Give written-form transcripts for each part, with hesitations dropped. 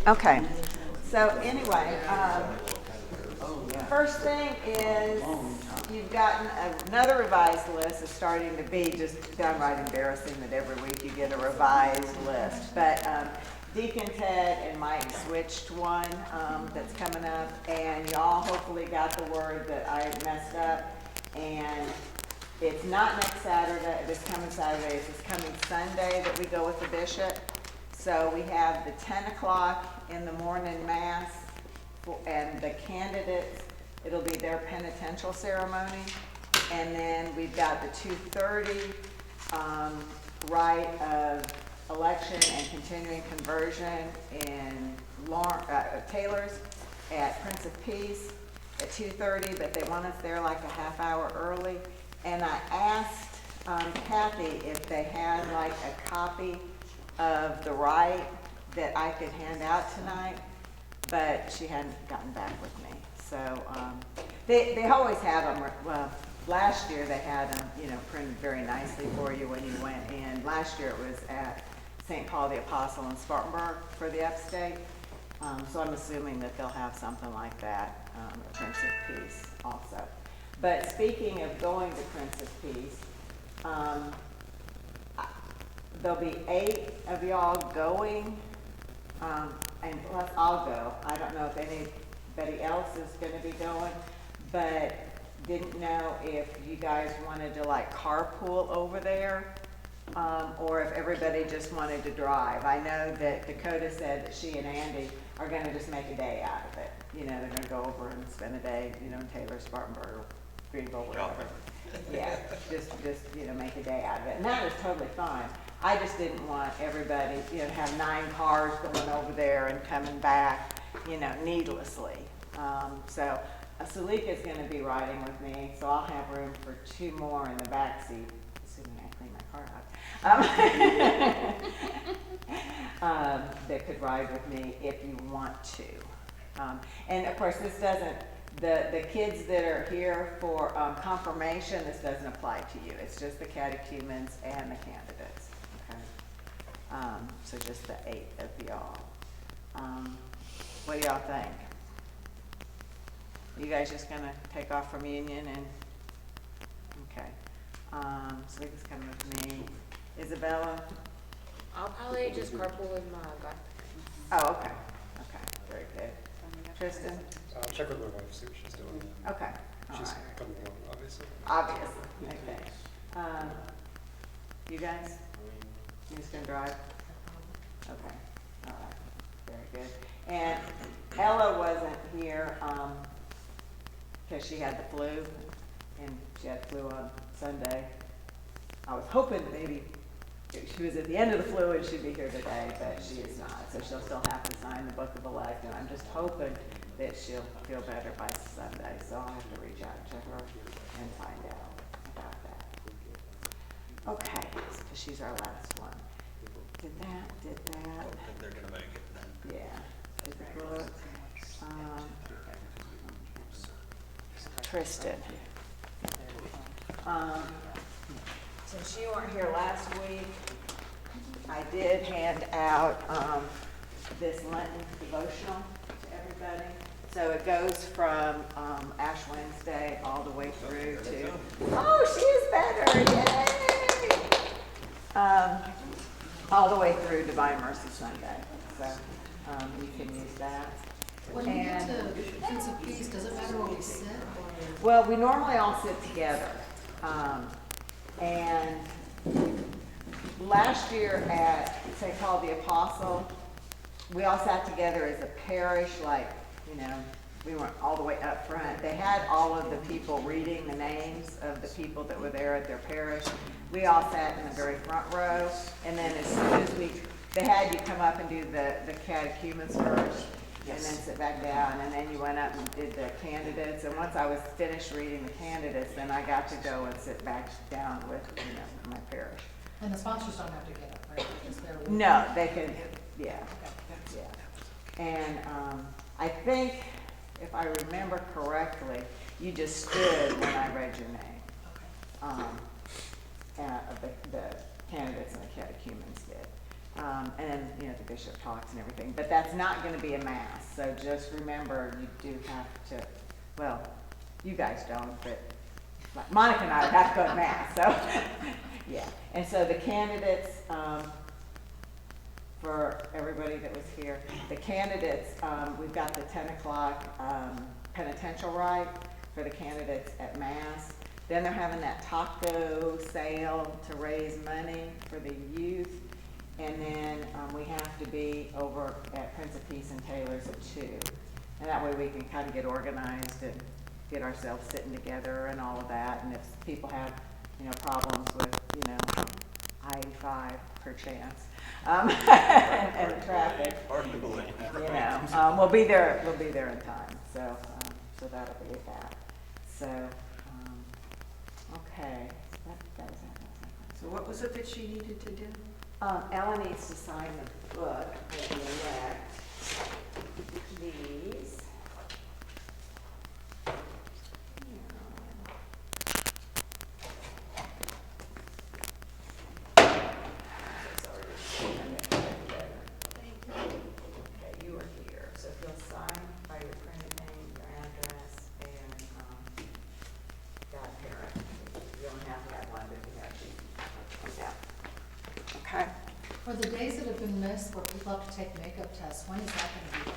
Okay, so anyway, first thing is you've gotten another revised list. Is starting to be just downright embarrassing that every week you get a revised list. But Deacon Ted and Mike switched one that's coming up, and y'all hopefully got the word that I had messed up. And it's not next Saturday, this coming Saturday, it's this coming Sunday that we go with the bishop. So we have the 10 o'clock in the morning mass, and the candidates, it'll be their penitential ceremony. And then we've got the 2:30 rite of election and continuing conversion in Taylor's at Prince of Peace at 2:30, but they want us there like a half hour early. And I asked Kathy if they had like a copy of the rite that I could hand out tonight, but she hadn't gotten back with me. So they always have them. Well, last year they had them, printed very nicely for you when you went in. Last year it was at St. Paul the Apostle in Spartanburg for the upstate. So I'm assuming that they'll have something like that at Prince of Peace also. But speaking of going to Prince of Peace, there'll be 8 of y'all going, and plus I'll go. I don't know if anybody else is going to be going, but didn't know if you guys wanted to like carpool over there, or if everybody just wanted to drive. I know that Dakota said that she and Andy are going to just make a day out of it. They're going to go over and spend a day, in Taylor, Spartanburg, or Greenville, whatever. Yeah, just make a day out of it. And that is totally fine. I just didn't want everybody, to have 9 cars going over there and coming back, needlessly. So Salika's going to be riding with me, so I'll have room for 2 more in the back seat, assuming I clean my car out. That could ride with me if you want to. And of course, this doesn't, the kids that are here for confirmation, this doesn't apply to you. It's just the catechumens and the candidates. Okay? So just the 8 of y'all. What do y'all think? You guys just gonna take off from Union and, okay. So this is coming with me. Isabella? I'll probably just carpool with my guy. Oh, okay. Okay, very good. Tristan? I'll check with my wife, see what she's doing. Okay, all She's right. coming along, obviously. Obviously, okay. You guys? You just gonna drive? Okay, all right, very good. And Ella wasn't here, because she had the flu, and she had flu on Sunday. I was hoping maybe she was at the end of the flu and she'd be here today, but she is not. So she'll still have to sign the book of elect, and I'm just hoping that she'll feel better by Sunday. So I'll have to reach out to her and find out about that. Okay, because she's our last one. Did that. I don't think they're gonna make it then. Yeah. Did the book. Tristan. Since you weren't here last week, I did hand out this Lenten devotional to everybody. So it goes from Ash Wednesday all the way through to, oh, she is better, yay! All the way through Divine Mercy Sunday. So you can use that. When you get to Prince of Peace, does it matter where we sit? Well, we normally all sit together. And last year at St. Paul the Apostle, we all sat together as a parish, like, we weren't all the way up front. They had all of the people reading the names of the people that were there at their parish. We all sat in the very front row, and then as soon as they had you come up and do the catechumens first, and then sit back down, and then you went up and did the candidates. And once I was finished reading the candidates, then I got to go and sit back down with, my parish. And the sponsors don't have to get up, right? Because they're with No, you. they can, yeah, yeah. And I think, if I remember correctly, you just stood when I read your name. The candidates and the catechumens did. And then, you know, the bishop talks and everything, but that's not gonna be a mass, so just remember, you do have to, well, you guys don't, but like Monica and I would have to go to mass, so, yeah. And so the candidates, for everybody that was here, the candidates, we've got the 10 o'clock penitential rite for the candidates at mass. Then they're having that taco sale to raise money for the youth. And then we have to be over at Prince of Peace and Taylor's at 2. And that way we can kind of get organized and get ourselves sitting together and all of that. And if people have, you know, problems with, you know, I-85 perchance, and traffic, Hard to believe. you know, we'll be there in time. So, so that'll be that. So, okay, that was that. So what was it that she needed to do? Ella needs to sign the book and elect these. Okay, you are here, so if you'll sign by your printed name, your address, and godparent. You don't have to have one, but you have to. Yeah. Okay. For the days that have been missed where people have to take makeup tests, when is that gonna be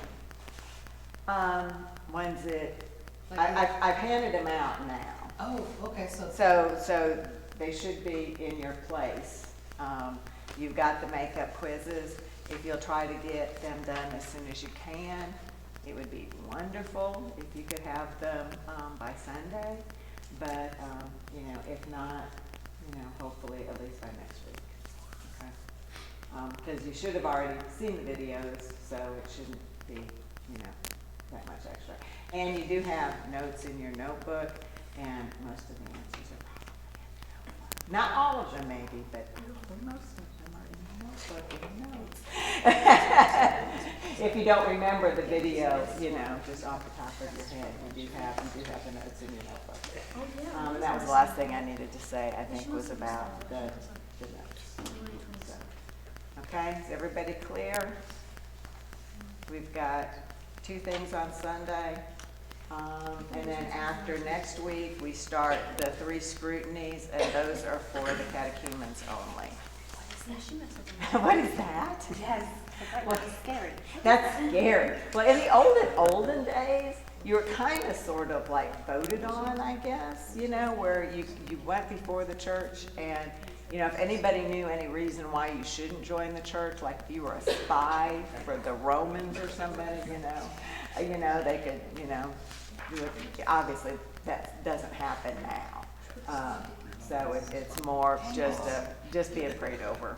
done? When's it, Like I've handed them out now. Oh, okay, so, So they should be in your place. You've got the makeup quizzes. If you'll try to get them done as soon as you can, it would be wonderful if you could have them by Sunday. But, you know, if not, you know, hopefully at least by next week. Okay? Because you should have already seen the videos, so it shouldn't be, you know, that much extra. And you do have notes in your notebook, and most of the answers are probably in the notebook. Not all of them maybe, but most of them are in the notebook in the notes. If you don't remember the video, you know, just off the top of your head, you do have the notes in your notebook. And that was the last thing I needed to say, I think, was about the notes. So, okay, is everybody clear? We've got 2 things on Sunday. And then after next week, we start the 3 scrutinies, and those are for the catechumens only. What is that? Yes, that's scary. That's scary. Well, in the olden days, you were kind of sort of like voted on, I guess, you know, where you went before the church, and, you know, if anybody knew any reason why you shouldn't join the church, like if you were a spy for the Romans or somebody, you know, they could, you know, do it. Obviously that doesn't happen now. So it's more just being prayed over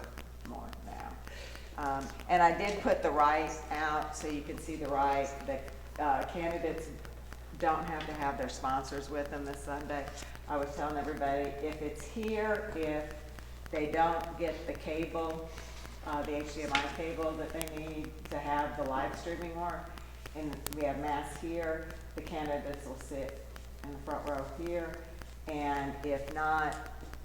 more now. And I did put the right out so you can see the right. The candidates don't have to have their sponsors with them this Sunday. I was telling everybody, if it's here, if they don't get the cable, the HDMI cable that they need to have the live streaming work, and we have mass here, the candidates will sit in the front row here. And if not,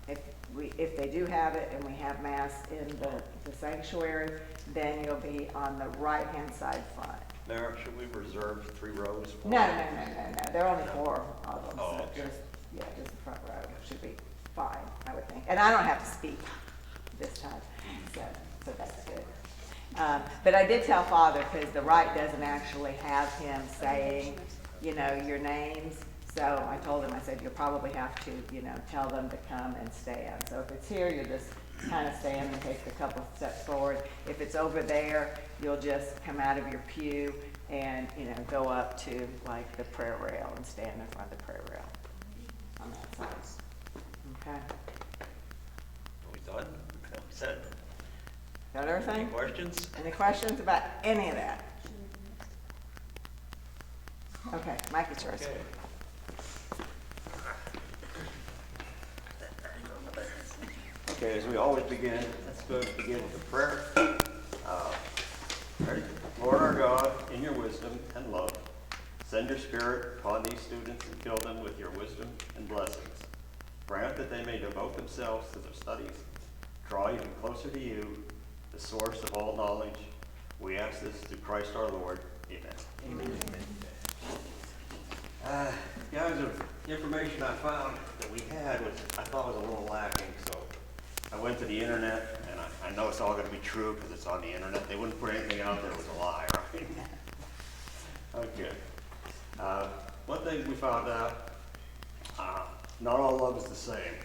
if they do have it and we have mass in the sanctuary, then you'll be on the right-hand side front. Mayor, should we reserve 3 rows? For No. There are only 4 of them, Oh, so okay. just the front row should be fine, I would think. And I don't have to speak this time, so that's good. But I did tell Father, because the right doesn't actually have him saying, you know, your names. So I told him, I said, you'll probably have to, you know, tell them to come and stand. So if it's here, you'll just kind of stand and take a couple steps forward. If it's over there, you'll just come out of your pew and, you know, go up to like the prayer rail and stand in front of the prayer rail on that side. Okay. Are we done? We said. Got Any everything? questions? Any questions about any of that? Okay, Mike, it's yours. Okay. Okay, as we always begin, let's go begin with a prayer. Ready? Lord our God, in your wisdom and love, send your Spirit upon these students and fill them with your wisdom and blessings. Grant that they may devote themselves to their studies, draw even closer to you, to the source of all knowledge. We ask this through Christ our Lord. Amen. Guys, the information I found that we had was, I thought was a little lacking, so I went to the internet, and I know it's all gonna be true because it's on the internet. They wouldn't put anything out there that was a lie, right? Okay. One thing we found out, not all love is the same.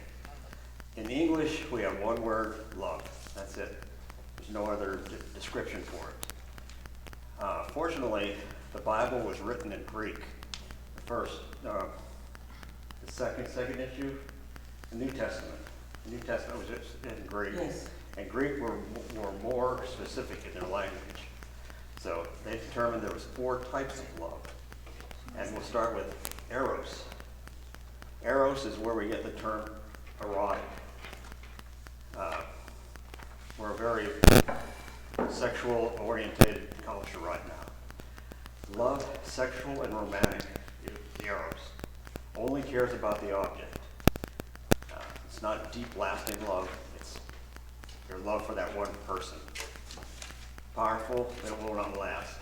In English, we have one word, love. That's it. There's no other description for it. Fortunately, the Bible was written in Greek. The second issue, the New Testament. The New Testament was just in Greek. Yes. And Greek were more specific in their language. So they determined there was 4 types of love. And we'll start with eros. Eros is where we get the term erotic. We're a very sexual-oriented culture right now. Love, sexual and romantic, the eros, only cares about the object. It's not deep, lasting love. It's your love for that one person. Powerful, but it will not last.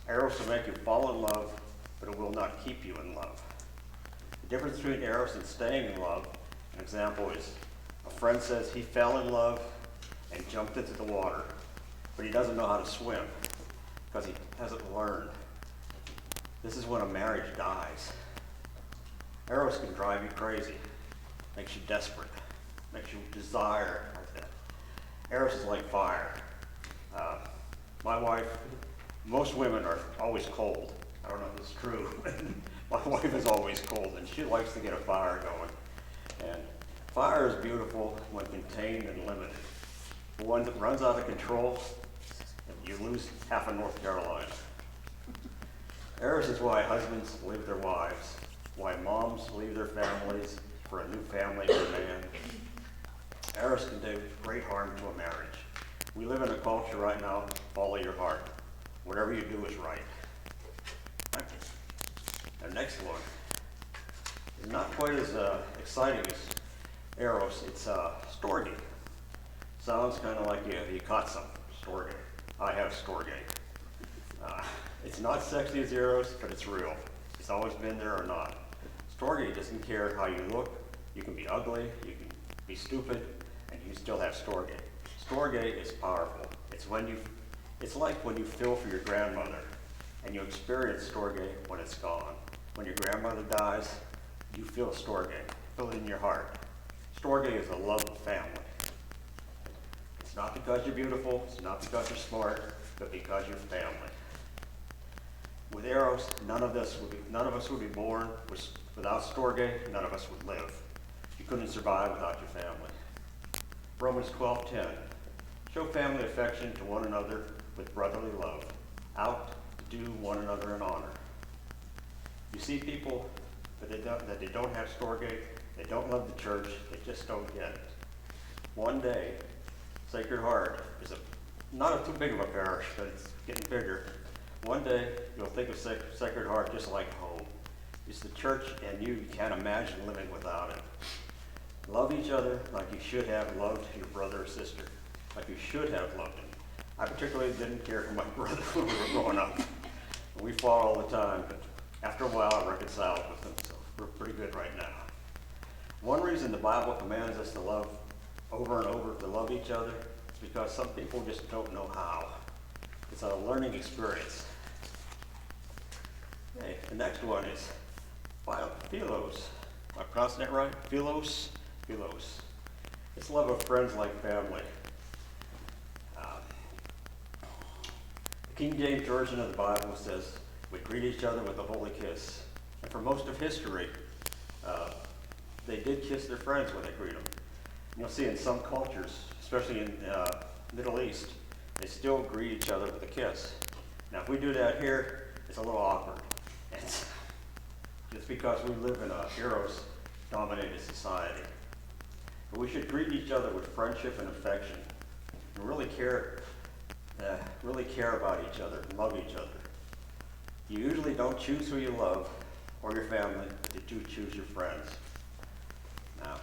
Eros will make you fall in love, but it will not keep you in love. The difference between eros and staying in love, an example is a friend says he fell in love and jumped into the water, but he doesn't know how to swim because he hasn't learned. This is when a marriage dies. Eros can drive you crazy, makes you desperate, makes you desire like that. Eros is like fire. My wife, most women are always cold. I don't know if it's true. My wife is always cold, and she likes to get a fire going. And fire is beautiful when contained and limited. The one that runs out of control, you lose half of North Carolina. Eros is why husbands leave their wives, why moms leave their families for a new family or man. Eros can do great harm to a marriage. We live in a culture right now, follow your heart. Whatever you do is right. The next one is not quite as exciting as eros. It's storge. Sounds kind of like you caught something. Storge. I have storge. It's not sexy as eros, but it's real. It's always been there or not. Storge doesn't care how you look. You can be ugly, you can be stupid, and you still have storge. Storge is powerful. It's like when you feel for your grandmother, and you experience storge when it's gone. When your grandmother dies, you feel storge. Feel it in your heart. Storge is the love of family. It's not because you're beautiful, it's not because you're smart, but because you're family. With eros, none of us would be born without storge. None of us would live. You couldn't survive without your family. Romans 12:10. Show family affection to one another with brotherly love. Out to do one another an honor. You see people that they don't have storge, they don't love the church, they just don't get it. One day, Sacred Heart is not too big of a parish, but it's getting bigger. One day, you'll think of Sacred Heart just like home. It's the church, and you can't imagine living without it. Love each other like you should have loved your brother or sister, like you should have loved him. I particularly didn't care for my brother when we were growing up. We fought all the time, but after a while I reconciled with him, so we're pretty good right now. One reason the Bible commands us to love over and over, to love each other, is because some people just don't know how. It's a learning experience. Okay, the next one is philos. Am I pronouncing that right? Philos? Philos. It's love of friends like family. The King James Version of the Bible says, we greet each other with a holy kiss. And for most of history, they did kiss their friends when they greet them. You'll see in some cultures, especially in Middle East, they still greet each other with a kiss. Now, if we do that here, it's a little awkward. It's because we live in a eros-dominated society. But we should greet each other with friendship and affection, and really care about each other and love each other. You usually don't choose who you love or your family, but you do choose your friends. Now,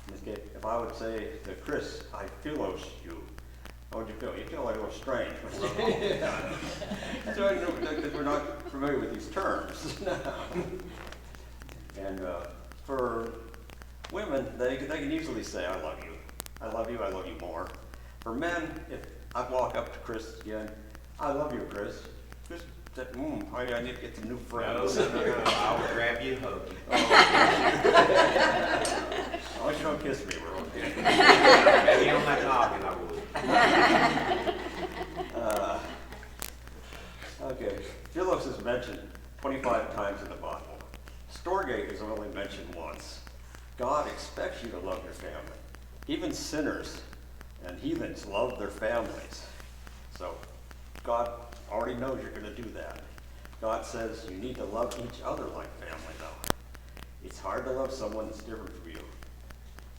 in this case, if I would say to Chris, I philos you, How would you feel? You feel like a little strange. So I know that we're not familiar with these terms. And for women, they can easily say, I love you. I love you, I love you more. For men, if I walk up to Chris again, I love you, Chris. Chris said, I need to get some new friends. No, I will grab you and hug you. As long as you don't kiss me, we're okay. Maybe on that noggin, I would. Okay, Philos is mentioned 25 times in the Bible. Storge is only mentioned once. God expects you to love your family. Even sinners and heathens love their families. So God already knows you're going to do that. God says you need to love each other like family, though. It's hard to love someone that's different from you.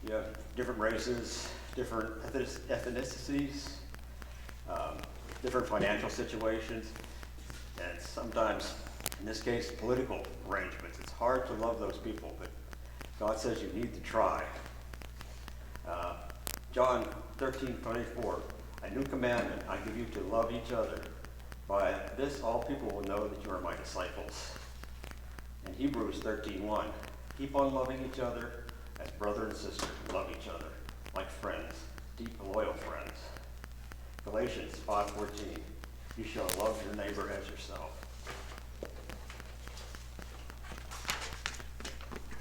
You have different races, different ethnicities, different financial situations, and sometimes, in this case, political arrangements. It's hard to love those people, but God says you need to try. John 13:24, a new commandment I give you to love each other. By this all people will know that you are my disciples. And Hebrews 13:1, keep on loving each other as brother and sister love each other, like friends, deep loyal friends. Galatians 5:14, you shall love your neighbor as yourself.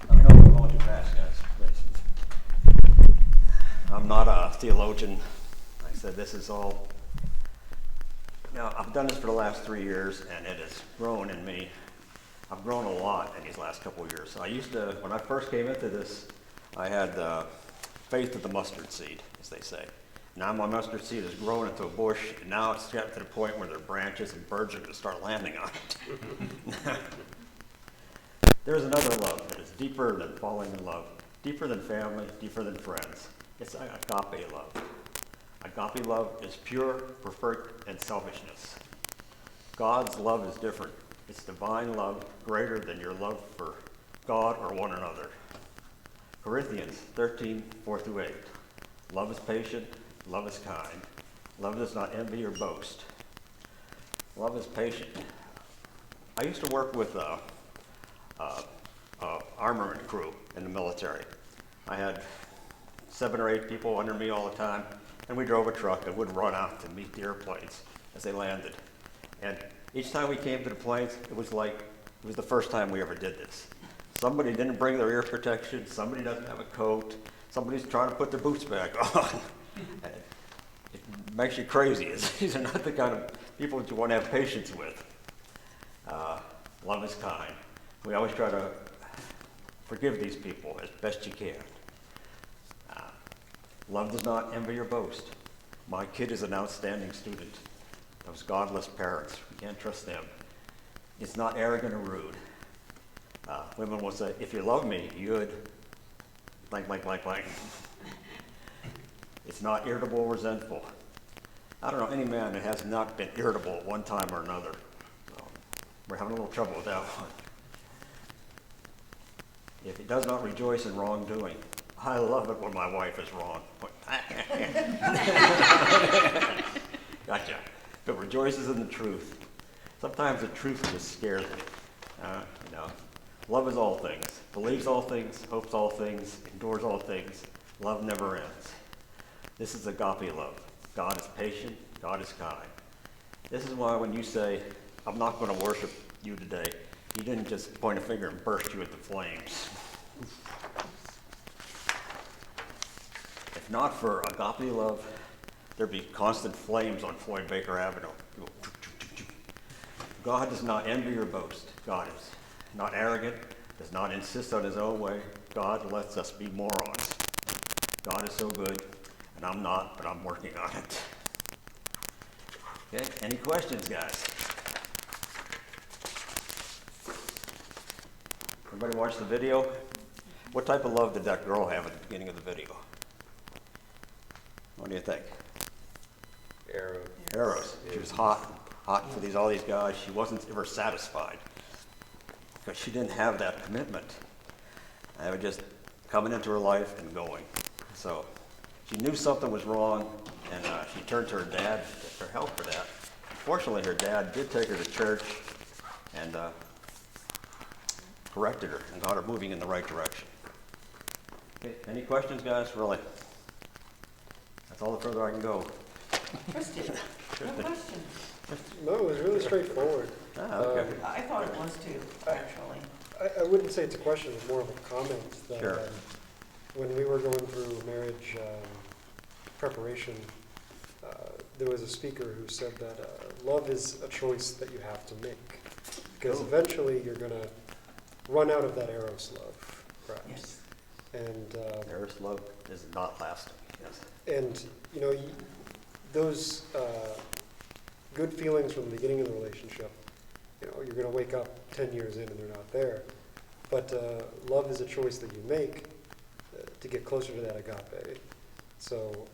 Let me know if I'm going too fast, guys, please. I'm not a theologian. Like I said, this is all, I've done this for the last 3 years, and it has grown in me. I've grown a lot in these last couple of years. I used to, when I first came into this, I had faith of the mustard seed, as they say. Now my mustard seed has grown into a bush, and now it's gotten to the point where there are branches and birds are going to start landing on it. There's another love that is deeper than falling in love, deeper than family, deeper than friends. It's agape love. Agape love is pure, perfect, and selfishness. God's love is different. It's divine love, greater than your love for God or one another. Corinthians 13:4-8. Love is patient, love is kind. Love does not envy or boast. Love is patient. I used to work with armament crew in the military. I had 7 or 8 people under me all the time, and we drove a truck and would run out to meet the airplanes as they landed. And each time we came to the planes, it was the first time we ever did this. Somebody didn't bring their ear protection, somebody doesn't have a coat, somebody's trying to put their boots back on. It makes you crazy. These are not the kind of people that you want to have patience with. Love is kind. We always try to forgive these people as best you can. Love does not envy or boast. My kid is an outstanding student. Those godless parents, we can't trust them. It's not arrogant or rude. Women will say, if you love me, you'd blank, blank, blank, blank. It's not irritable or resentful. I don't know any man that has not been irritable at one time or another. So we're having a little trouble with that one. If he does not rejoice in wrongdoing, I love it when my wife is wrong. Gotcha. But rejoices in the truth. Sometimes the truth just scares me. Love is all things, believes all things, hopes all things, endures all things. Love never ends. This is agape love. God is patient. God is kind. This is why when you say, I'm not going to worship you today, he didn't just point a finger and burst you into flames. If not for agape love, there'd be constant flames on Floyd Baker Avenue. God does not envy or boast. God is not arrogant, does not insist on his own way. God lets us be morons. God is so good, and I'm not, but I'm working on it. Okay, any questions, guys? Everybody watch the video? What type of love did that girl have at the beginning of the video? What do you think? Arrows. She was hot for all these guys. She wasn't ever satisfied because she didn't have that commitment. I was just coming into her life and going. So she knew something was wrong, and she turned to her dad for help for that. Fortunately, her dad did take her to church and corrected her and got her moving in the right direction. Okay, any questions, guys? Really? That's all the further I can go. Kristen, no question. No, it was really straightforward. Ah, okay. I thought it was too, actually. I wouldn't say it's a question, it's more of a comment. That, Sure. when we were going through marriage preparation, there was a speaker who said that love is a choice that you have to make. Because Oh. eventually you're going to run out of that Eros love, perhaps. Yes. And Eros love is not lasting. Yes. And, you know, those good feelings from the beginning of the relationship, you know, you're going to wake up 10 years in and they're not there. But love is a choice that you make to get closer to that agape. So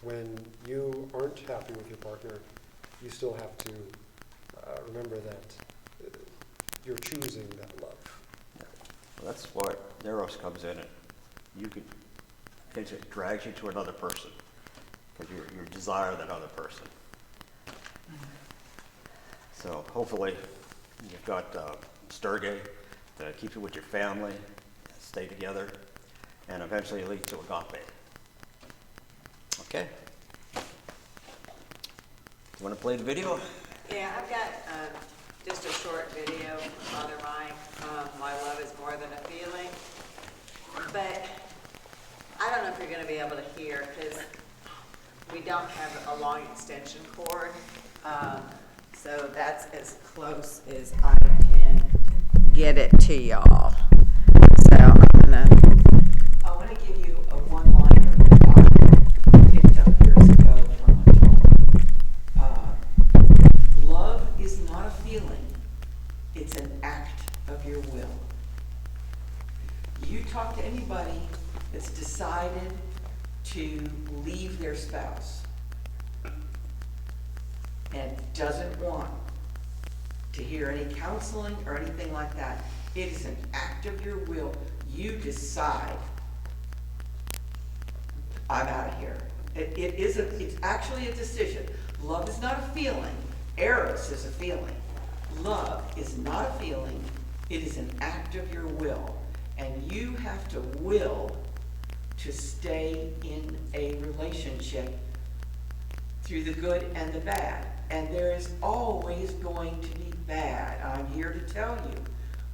when you aren't happy with your partner, you still have to remember that you're choosing that love. Well, that's why Eros comes in, and you could, it drags you to another person because you desire that other person. So hopefully you've got Sturgay to keep you with your family, stay together, and eventually lead to agape. Okay. You want to play the video? Yeah, I've got just a short video, Father Mike. My love is more than a feeling. But I don't know if you're going to be able to hear because we don't have a long extension cord. So that's as close as I can get it to y'all. So I want to give you a one-liner that I picked up years ago from a talk. Love is not a feeling, it's an act of your will. You talk to anybody that's decided to leave their spouse and doesn't want to hear any counseling or anything like that. It is an act of your will. You decide, I'm out of here. It's actually a decision. Love is not a feeling. Eros is a feeling. Love is not a feeling. It is an act of your will. And you have to will to stay in a relationship through the good and the bad. And there is always going to be bad. I'm here to tell you,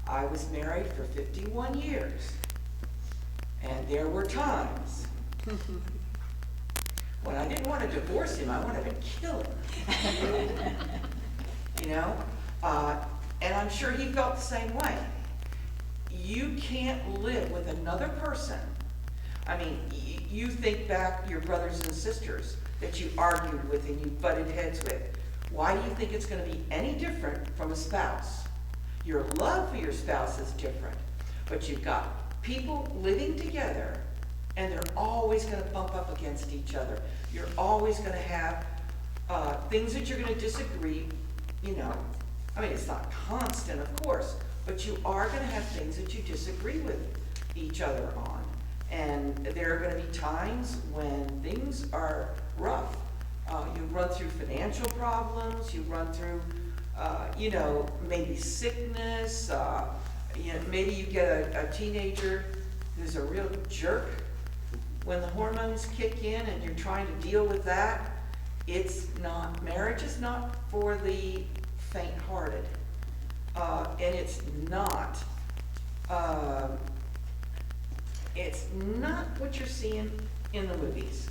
I was married for 51 years. And there were times when I didn't want to divorce him, I wanted to kill him. You know? And I'm sure he felt the same way. You can't live with another person. I mean, you think back your brothers and sisters that you argued with and you butted heads with. Why do you think it's going to be any different from a spouse? Your love for your spouse is different, but you've got people living together and they're always going to bump up against each other. You're always going to have things that you're going to disagree, you know. I mean, it's not constant, of course, but you are going to have things that you disagree with each other on. And there are going to be times when things are rough. You run through financial problems, you run through, you know, maybe sickness, you know, maybe you get a teenager who's a real jerk. When the hormones kick in and you're trying to deal with that, marriage is not for the faint-hearted. And it's not what you're seeing in the movies.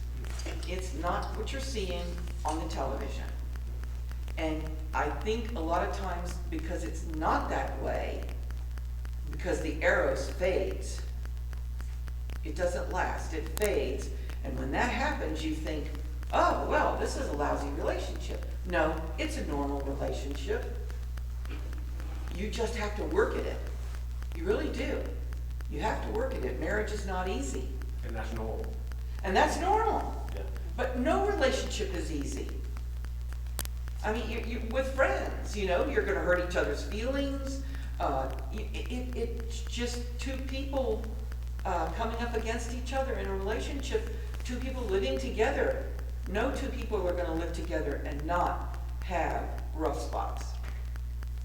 It's not what you're seeing on the television. And I think a lot of times because it's not that way, because the Eros fades, it doesn't last, it fades. And when that happens, you think, oh, well, this is a lousy relationship. No, it's a normal relationship. You just have to work at it. You really do. You have to work at it. Marriage is not easy. And that's normal. And that's normal. Yeah. But no relationship is easy. I mean, you with friends, you know, you're going to hurt each other's feelings. It's just two people coming up against each other in a relationship. two people living together. No two people are gonna live together and not have rough spots.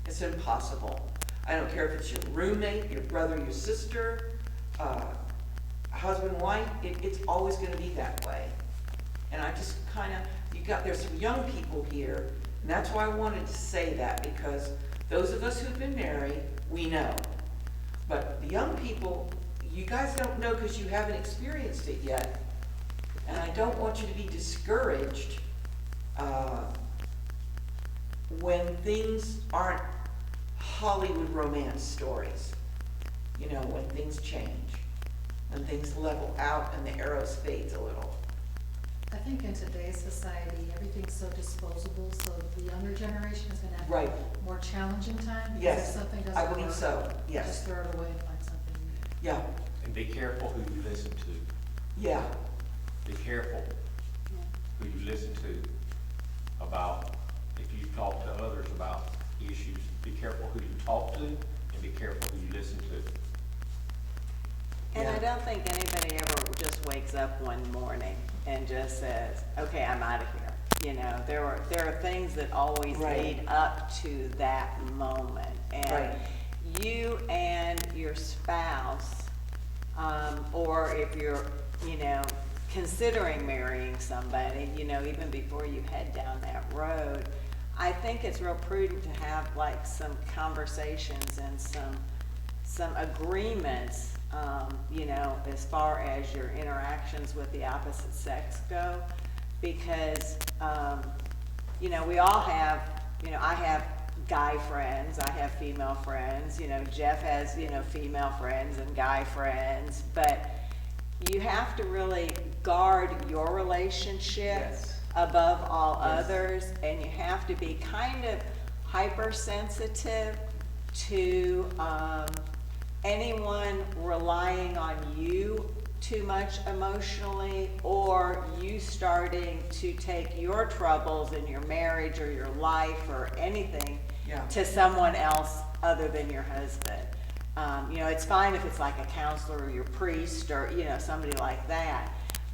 It's impossible. I don't care if it's your roommate, your brother, your sister, husband, wife, it's always gonna be that way. And I just kinda, there's some young people here, and that's why I wanted to say that, because those of us who've been married, we know. But the young people, you guys don't know because you haven't experienced it yet. And I don't want you to be discouraged when things aren't Hollywood romance stories. You know, when things change, when things level out and the arrows fades a little. I think in today's society, everything's so disposable, so the younger generation is gonna have Right. a more challenging time. Because Yes, if something doesn't I work, believe so, yes. just throw it away and find something new. Yeah, And be careful who you listen to. yeah, Be careful who you listen to about, if you talk to others about issues, be careful who you talk to and be careful who you listen to. And I Yeah. don't think anybody ever just wakes up one morning and just says, okay, I'm out of here. You know, there are things that always Right. lead up to that moment. Right. And you and your spouse, or if you're, you know, considering marrying somebody, you know, even before you head down that road, I think it's real prudent to have like some conversations and some agreements, you know, as far as your interactions with the opposite sex go, because, you know, we all have, you know, I have guy friends, I have female friends, you know, Jeff has, you know, female friends and guy friends, but you have to really guard your relationship Yes. above all Yes. others, and you have to be kind of hypersensitive to anyone relying on you too much emotionally, or you starting to take your troubles in your marriage or your life or anything Yeah. to someone else other than your husband. You know, it's fine if it's like a counselor or your priest or, you know, somebody like that,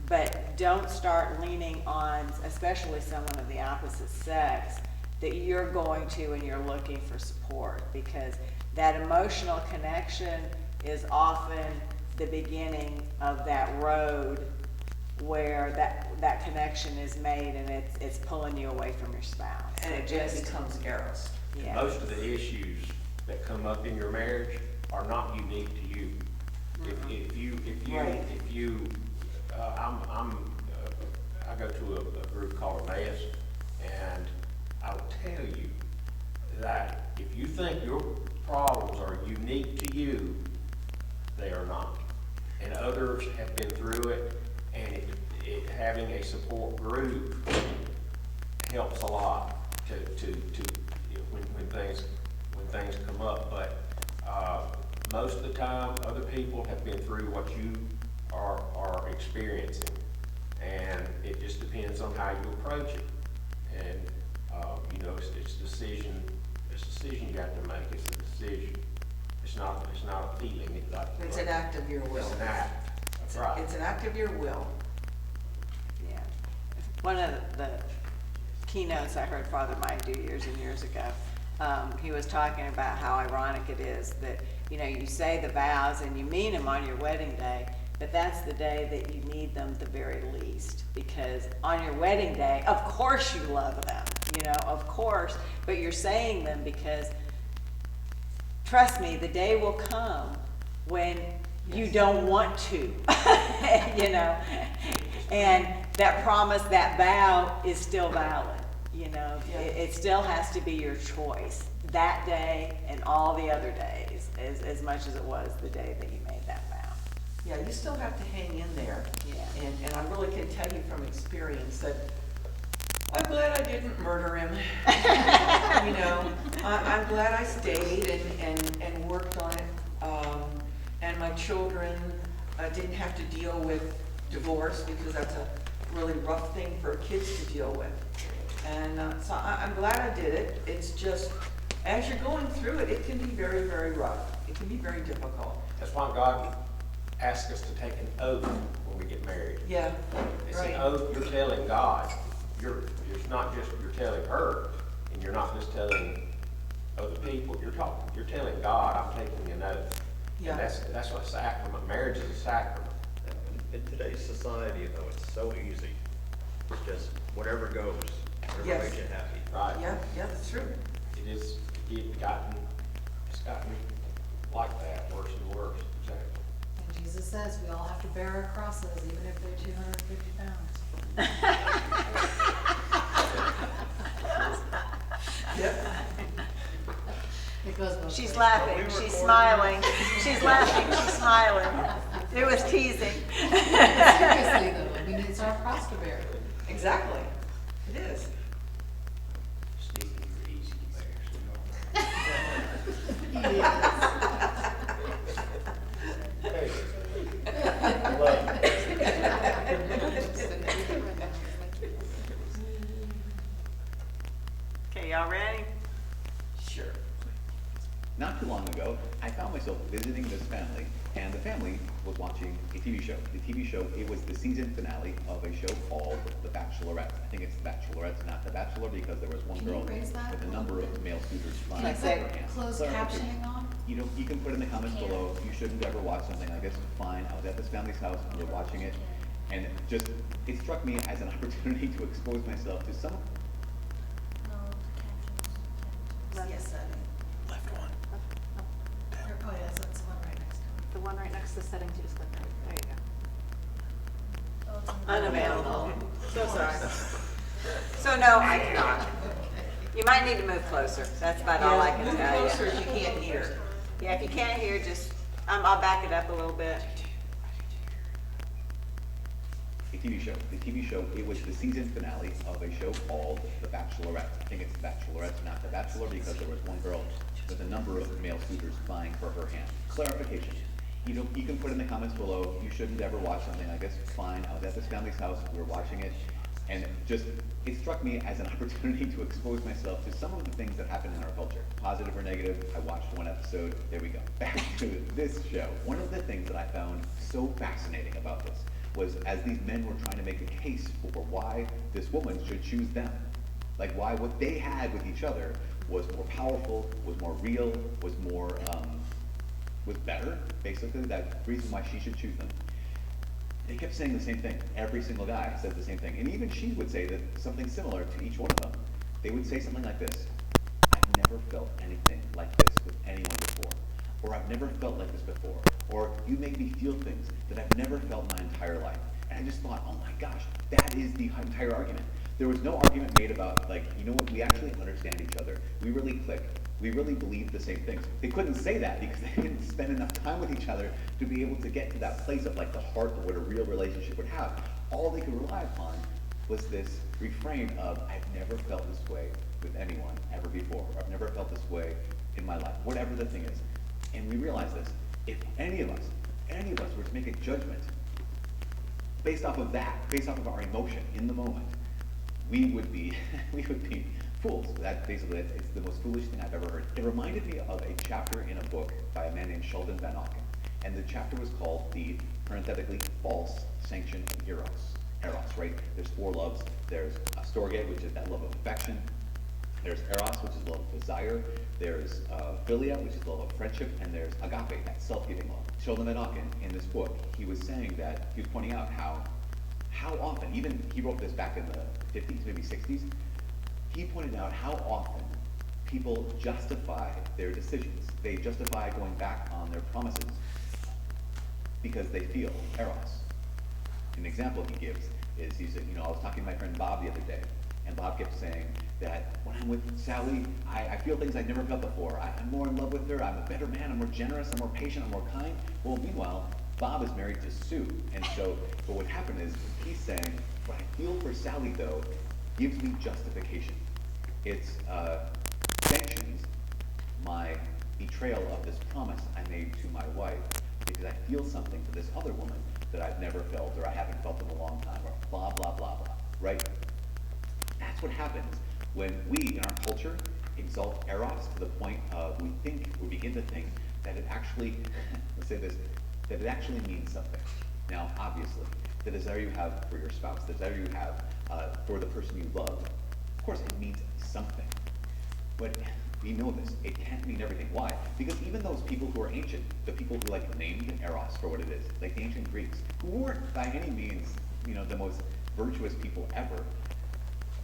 but don't start leaning on, especially someone of the opposite sex, that you're going to and you're looking for support, because that emotional connection is often the beginning of that road where that connection is made, and it's pulling you away from your spouse. And So it just becomes arrows. yeah. Most of the issues that come up in your marriage are not unique to you. Right. I go to a group called Emmaus, and I will tell you that if you think your problems are unique to you, they are not. And others have been through it, and it having a support group helps a lot to when things come up. But most of the time, other people have been through what you are experiencing, and it just depends on how you approach it. And you know, it's a decision you have to make. It's a decision. It's not a feeling. It's an act of your will. It's an act. That's right. It's an act of your will. Yeah. One of the keynotes I heard Father Mike do years and years ago, he was talking about how ironic it is that, you know, you say the vows and you mean them on your wedding day, but that's the day that you need them the very least, because on your wedding day, of course you love them, you know, of course, but you're saying them because, trust me, the day will come when you Yes. don't want to, you know, and that promise, that vow is still valid, you know. Yeah. It still has to be your choice that day and all the other days, as much as it was the day that you made that vow. Yeah, you still have to hang in there. Yeah. And I really can tell you from experience that I'm glad I didn't murder him. You know, I'm glad I stayed and worked on it. And my children didn't have to deal with divorce, because that's a really rough thing for kids to deal with. And so I'm glad I did it. It's just, as you're going through it, it can be very, very rough. It can be very difficult. That's why God ask us to take an oath when we get married. Yeah, It's right. an oath you're telling God. It's not just you're telling her, and you're not just telling other people. You're telling God, I'm taking an oath. Yeah. And that's what sacrament, marriage is a sacrament. In today's society, though, it's so easy. It's just whatever goes, whatever Yes. makes you happy. Right? Yeah, yeah, that's true. It is, it's gotten like that, worse and worse, exactly. And Jesus says we all have to bear our crosses, even if they're 250 pounds. Yep. It goes both She's ways. laughing, she's smiling, she's laughing, she's smiling. It was teasing. Seriously though, I mean, it's our cross to bear. Exactly. It is. Steve, you're easy to bear, so don't. Hey, love. Okay, y'all ready? Sure. Not too long ago, I found myself visiting this family, and the family was watching a TV show. The TV show, it was the season finale of a show called The Bachelorette. I think it's The Bachelorette, not The Bachelor, because there was one Can you girl raise that? with a number of male suitors Can vying I for say her hand. closed Clarification. captioning on? You know, you can put in the comments below, you shouldn't ever watch something like this, fine. I was at this family's house, we were watching it, and it struck me as an opportunity to expose myself to some Yes, left one. oh yes, that's the one right next to it. The one right next to the settings, you just click right. There you go. Unavailable. So sorry. So no, I cannot. You might need to move closer. That's about all I can Move tell you. closer if you can't hear. Yeah, if you can't hear, just, I'll back it up a little bit. A TV show. The TV show, it was the season finale of a show called The Bachelorette. I think it's The Bachelorette, not The Bachelor, because there was one girl with a number of male suitors vying for her hand. Clarification. You know, you can put in the comments below, you shouldn't ever watch something like this, fine. I was at this family's house, we were watching it, and it struck me as an opportunity to expose myself to some of the things that happen in our culture. Positive or negative, I watched one episode, there we go. Back to this show. One of the things that I found so fascinating about this was as these men were trying to make a case for why this woman should choose them. Like why what they had with each other was more powerful, was more real, was was better, basically, that reason why she should choose them. They kept saying the same thing. Every single guy said the same thing. And even she would say that something similar to each one of them. They would say something like this: I've never felt anything like this with anyone before. Or I've never felt like this before. Or you make me feel things that I've never felt my entire life. And I just thought, oh my gosh, that is the entire argument. There was no argument made about, like, you know what, we actually understand each other. We really click. We really believe the same things. They couldn't say that because they didn't spend enough time with each other to be able to get to that place of like the heart of what a real relationship would have. All they could rely upon was this refrain of, I've never felt this way with anyone ever before. Or I've never felt this way in my life, whatever the thing is. And we realize this. If any of us were to make a judgment based off of that, based off of our emotion in the moment, we would be fools. That basically, it's the most foolish thing I've ever heard. It reminded me of a chapter in a book by a man named Sheldon Van Auken. And the chapter was called the, parenthetically, false sanction of Eros. Eros, right? There's 4 loves. There's storge, which is that love of affection. There's eros, which is love of desire. There's philia, which is love of friendship. And there's agape, that self-giving love. Sheldon Van Auken, in this book, he was saying that, he was pointing out how often, even he wrote this back in the 50s, maybe 60s, he pointed out how often people justify their decisions. They justify going back on their promises because they feel eros. An example he gives is, he said, I was talking to my friend Bob the other day, and Bob kept saying that when I'm with Sally, I feel things I've never felt before. I'm more in love with her, I'm a better man, I'm more generous, I'm more patient, I'm more kind. Well, meanwhile, Bob is married to Sue, and so, but what happened is, he's saying, what I feel for Sally, though, gives me justification. It's sanctions my betrayal of this promise I made to my wife, because I feel something for this other woman that I've never felt, or I haven't felt in a long time, or blah, blah, blah, blah, right? That's what happens when we, in our culture, exalt eros to the point of we begin to think that it actually, let's say this, that it actually means something. Now, obviously, the desire you have for your spouse, the desire you have for the person you love, of course it means something. But we know this, it can't mean everything. Why? Because even those people who are ancient, the people who like named Eros for what it is, like the ancient Greeks, who weren't by any means, the most virtuous people ever,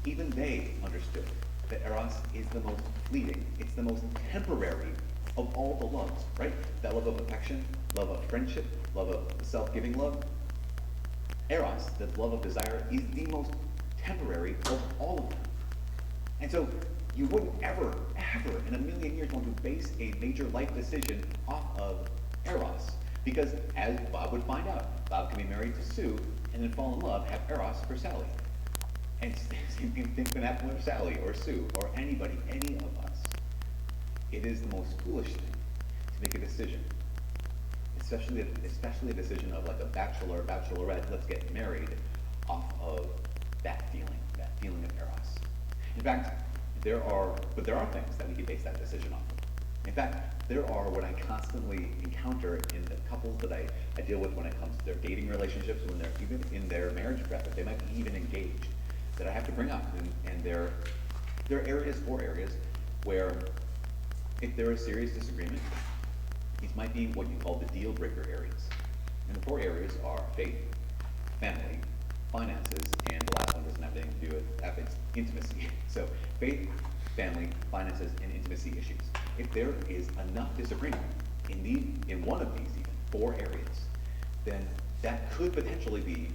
even they understood that Eros is the most fleeting, it's the most temporary of all the loves, right? That love of affection, love of friendship, love of self-giving love. Eros, the love of desire, is the most temporary of all of them. And so you wouldn't ever in a million years want to base a major life decision off of Eros. Because as Bob would find out, Bob can be married to Sue and then fall in love, have Eros for Sally. And same thing can happen with Sally or Sue or anybody, any of us. It is the most foolish thing to make a decision. Especially a decision of like a bachelor or bachelorette, let's get married, off of that feeling of Eros. In fact, there are things that we can base that decision off of. In fact, there are what I constantly encounter in the couples that I deal with when it comes to their dating relationships, when they're even in their marriage prep, they might be even engaged, that I have to bring up. And there are areas where if there is serious disagreement, these might be what you call the deal breaker areas. And the 4 areas are faith, family, finances, and the last one doesn't have anything to do with ethics, intimacy. So faith, family, finances, and intimacy issues. If there is enough disagreement in one of these even 4 areas, then that could potentially be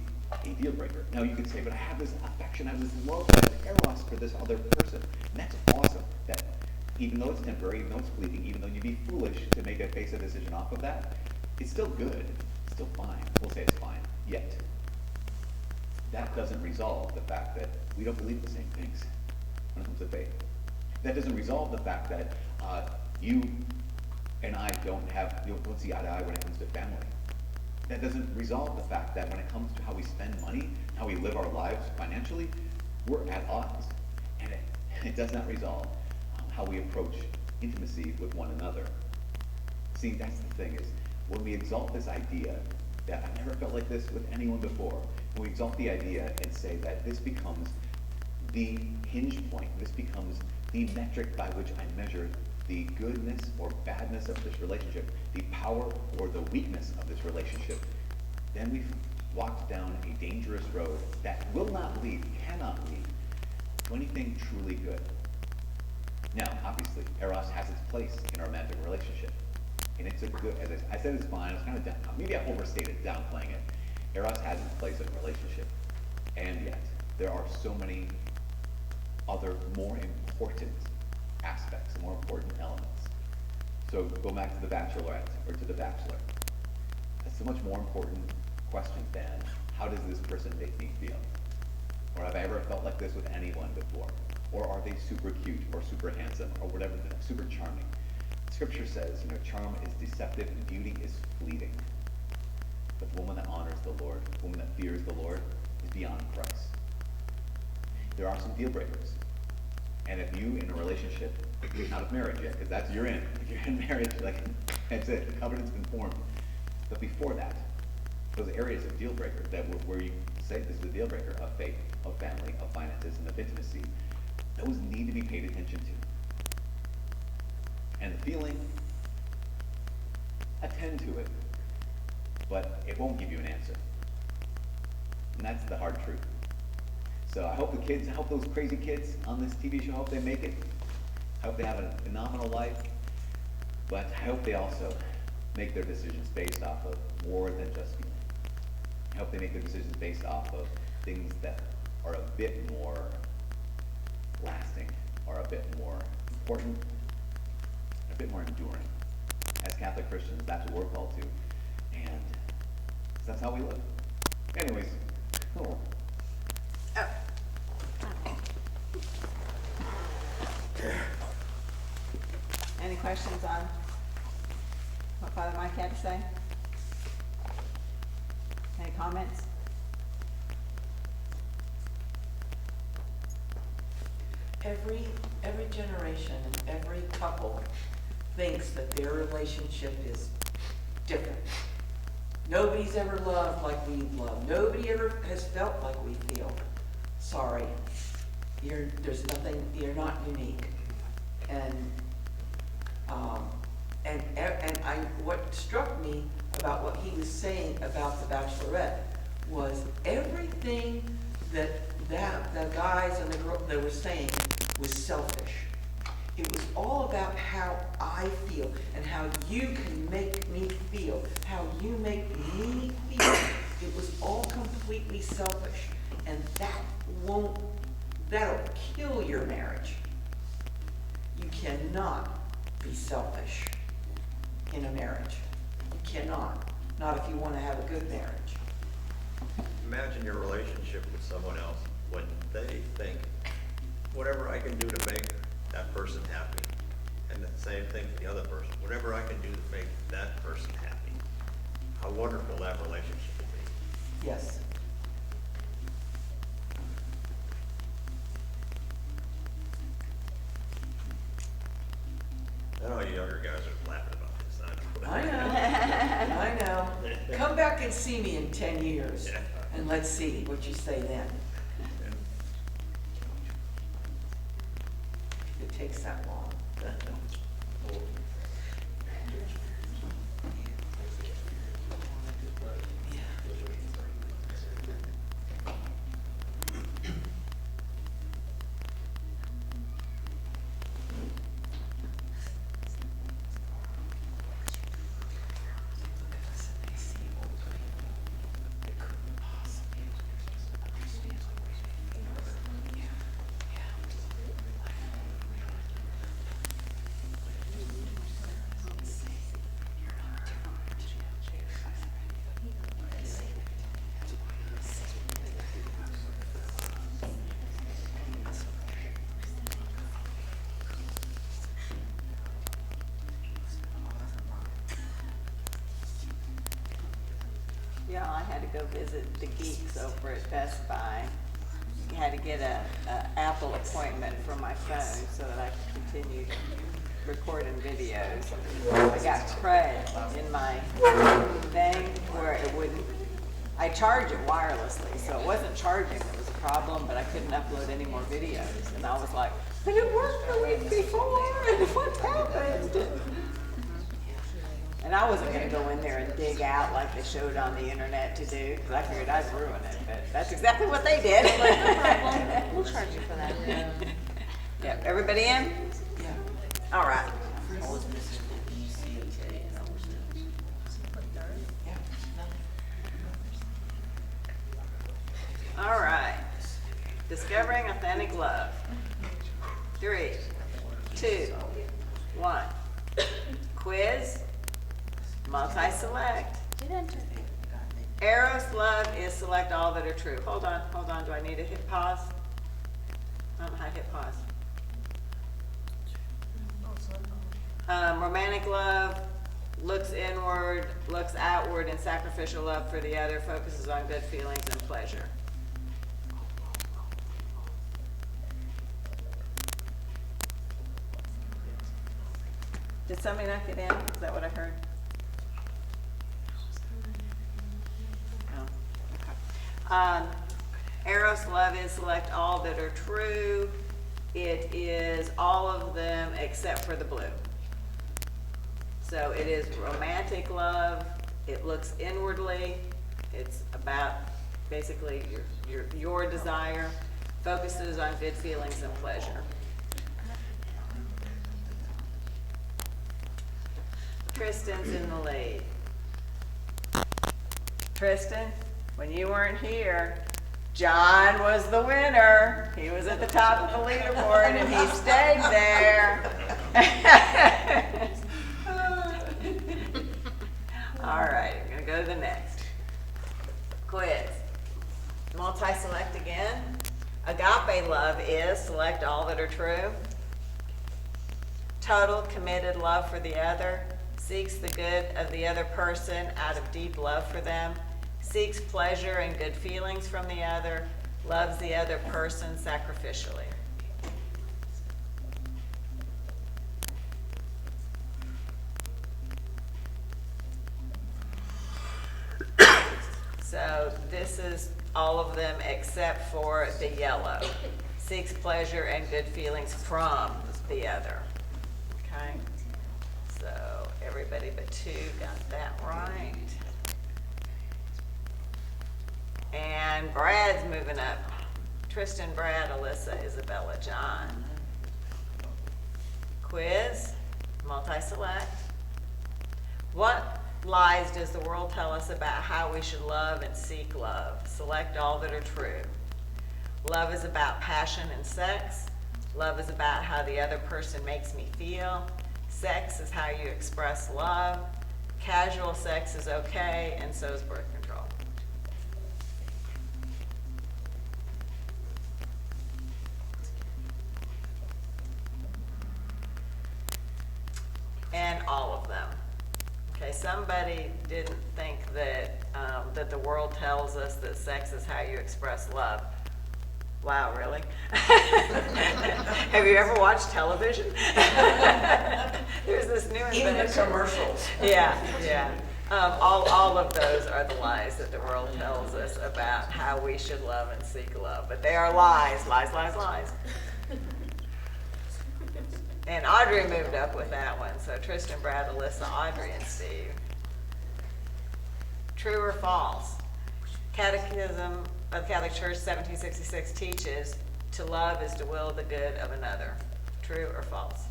a deal breaker. Now you could say, but I have this affection, I have this love, I have Eros for this other person. And that's awesome. That even though it's temporary, even though it's fleeting, even though you'd be foolish to base a decision off of that, it's still good. It's still fine. We'll say it's fine. Yet, that doesn't resolve the fact that we don't believe the same things when it comes to faith. That doesn't resolve the fact that you and I don't see eye to eye when it comes to family. That doesn't resolve the fact that when it comes to how we spend money, how we live our lives financially, we're at odds. And it does not resolve how we approach intimacy with one another. See, that's the thing, is when we exalt this idea that I've never felt like this with anyone before, when we exalt the idea and say that this becomes the hinge point, this becomes the metric by which I measure the goodness or badness of this relationship, the power or the weakness of this relationship, then we've walked down a dangerous road that will not lead, cannot lead to anything truly good. Now, obviously, Eros has its place in a romantic relationship. And it's a good, as I said, it's fine. It's kind of maybe I overstated, downplaying it. Eros has its place in a relationship. And yet, there are so many other more important aspects, more important elements. So go back to the bachelorette or to the bachelor. That's a much more important question than how does this person make me feel? Or have I ever felt like this with anyone before? Or are they super cute or super handsome or whatever, super charming? Scripture says, charm is deceptive and beauty is fleeting. But the woman that honors the Lord, the woman that fears the Lord, is beyond price. There are some deal breakers. And if you, in a relationship, not of marriage yet, because that's you're in. If you're in marriage, that's it. The covenant's been formed. But before that, those areas of deal breaker where you say this is a deal breaker of faith, of family, of finances, and of intimacy, those need to be paid attention to. And the feeling, attend to it, but it won't give you an answer. And that's the hard truth. So I hope those crazy kids on this TV show, I hope they make it. I hope they have a phenomenal life. But I hope they also make their decisions based off of more than just feeling. I hope they make their decisions based off of things that are a bit more lasting, or a bit more important, a bit more enduring. As Catholic Christians, that's what we're called to. And that's how we live. Anyways, cool. Any questions on what Father Mike had to say? Any comments? Every generation and every couple thinks that their relationship is different. Nobody's ever loved like we've loved. Nobody ever has felt like we feel. Sorry. There's nothing, you're not unique. And what struck me about what he was saying about the Bachelorette was everything that the guys and the girls they were saying was selfish. It was all about how I feel and how you can make me feel, how you make me feel. It was all completely selfish, and that'll kill your marriage. You cannot be selfish in a marriage. You cannot. Not if you want to have a good marriage. Imagine your relationship with someone else when they think, whatever I can do to make that person happy, and the same thing for the other person, whatever I can do to make that person happy. How wonderful that relationship will be. Yes. I know you younger guys are laughing about this, I know. I know. Come back and see me in 10 years, Yeah. and let's see what you say then. If it takes that long. Yeah, I had to go visit the geeks over at Best Buy. I had to get a Apple appointment for my phone so that I could continue recording videos. I got crud in my thing where it wouldn't, I charge it wirelessly, so it wasn't charging that was a problem, but I couldn't upload any more videos. And I was like, but it worked the week before, and what happened? And I wasn't gonna go in there and dig out like they showed on the internet to do, because I figured I'd ruin it, but that's exactly what they did. We'll charge you for that. Yep, everybody in? Yeah. All right. All right. Discovering authentic love. 3, 2, 1. Quiz. Multi-select. Eros love is select all that are true. Hold on. Do I need to hit pause? I don't know how to hit pause. Romantic love looks inward, looks outward, and sacrificial love for the other focuses on good feelings and pleasure. Did somebody not get in? Is that what I heard? No. Okay. Eros love is select all that are true. It is all of them except for the blue. So it is romantic love. It looks inwardly. It's about basically your desire. Focuses on good feelings and pleasure. Tristan's in the lead. Tristan, when you weren't here, John was the winner. He was at the top of the leaderboard and he stayed there. All right, I'm gonna go to the next. Quiz. Multi-select again. Agape love is select all that are true. Total committed love for the other. Seeks the good of the other person out of deep love for them. Seeks pleasure and good feelings from the other. Loves the other person sacrificially. So this is all of them except for the yellow. Seeks pleasure and good feelings from the other. Okay? So everybody but two got that right. And Brad's moving up. Tristan, Brad, Alyssa, Isabella, John. Quiz, multi-select. What lies does the world tell us about how we should love and seek love? Select all that are true. Love is about passion and sex. Love is about how the other person makes me feel. Sex is how you express love. Casual sex is okay, and so is birth control. And all of them. Okay, somebody didn't think that, that the world tells us that sex is how you express love. Wow, really? Have you ever watched television? There's this new Even the invention. commercials. Yeah, yeah. All of those are the lies that the world tells us about how we should love and seek love. But they are lies, lies, lies, lies. And Audrey moved up with that one. So Tristan, Brad, Alyssa, Audrey, and Steve. True or false? Catechism of the Catholic Church 1766 teaches to love is to will the good of another. True or false?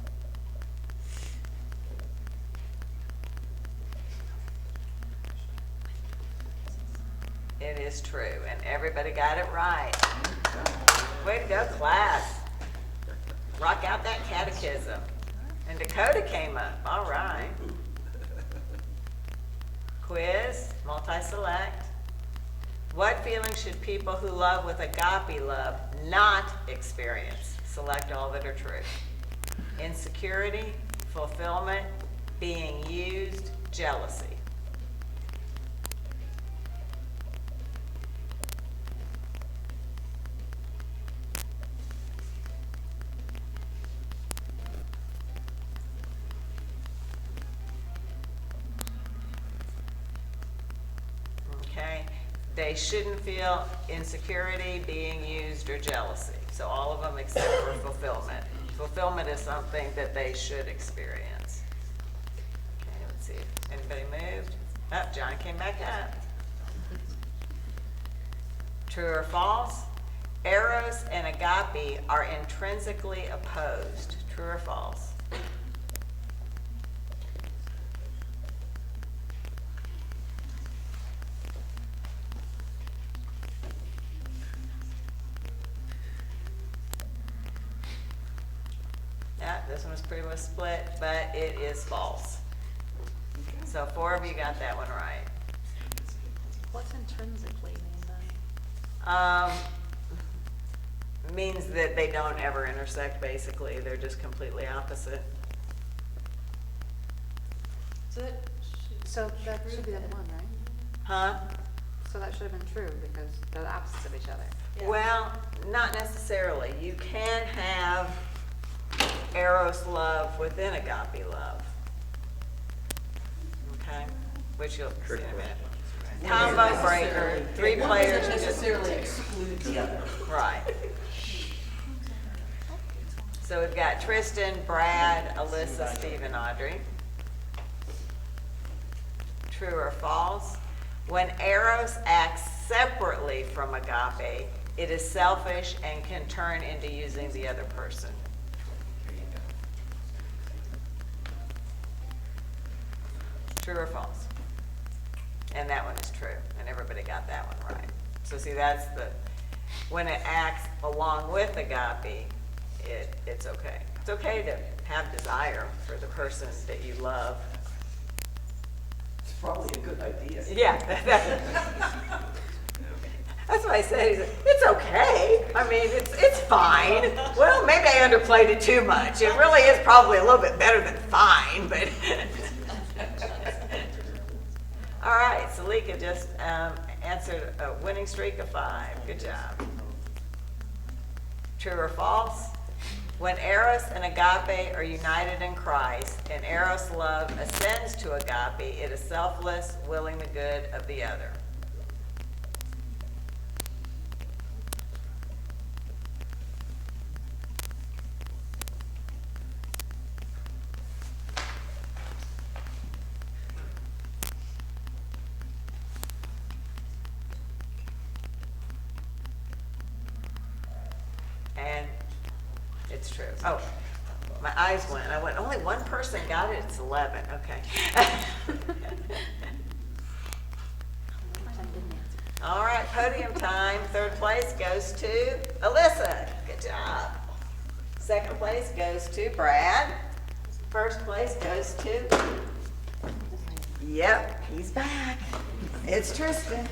It is true, and everybody got it right. Way to go, class. Rock out that catechism. And Dakota came up. All right. Quiz, multi-select. What feelings should people who love with agape love not experience? Select all that are true. Insecurity, fulfillment, being used, jealousy. Okay, they shouldn't feel insecurity, being used, or jealousy. So all of them except for fulfillment. Fulfillment is something that they should experience. Okay, let's see if anybody moved. Oh, John came back up. True or false? Eros and agape are intrinsically opposed. True or false? Yeah, this one was pretty much split, but it is false. So 4 of you got that one right. What's intrinsically mean then? Means that they don't ever intersect, basically. They're just completely opposite. So that should be the one, right? Huh? So that should have been true because they're the opposites of each other. Well, not necessarily. You can have Eros love within agape love. Okay? Which you'll see in a minute. Combo breaker, 3 players. Doesn't necessarily exclude the other. Right. So we've got Tristan, Brad, Alyssa, Steve, and Audrey. True or false? When Eros acts separately from agape, it is selfish and can turn into using the other person. True or false? And that one is true, and everybody got that one right. So see, that's the, when it acts along with agape, it's okay. It's okay to have desire for the person that you love. It's probably a good idea. Yeah. That's what I said. It's okay. I mean, it's fine. Well, maybe I underplayed it too much. It really is probably a little bit better than fine, but. All right, Salika just answered a winning streak of 5. Good job. True or false? When Eros and agape are united in Christ and Eros love ascends to agape, it is selfless, willing the good of the other. it's true. Oh, my eyes went. I went, only one person got it. It's 11. Okay. All right, podium time. Third place goes to Alyssa. Good job. Second place goes to Brad. First place goes to, yep, he's back. It's Tristan.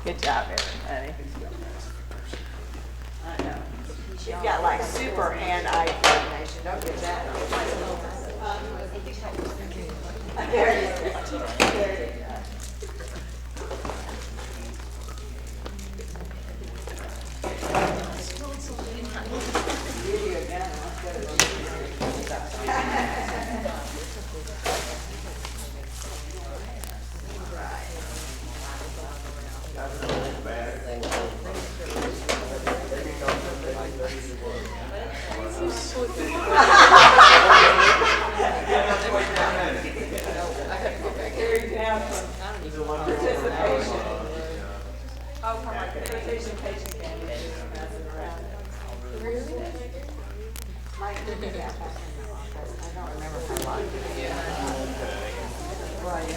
Good job, everybody. I know. You've got like super hand-eye coordination, don't get that? There you go. There you go. Give you a gun, let's go to the- Carried down from participation. Oh, from like the participation candidate, messing around. Mike, look at that back in the office. I don't remember if I locked it. Right.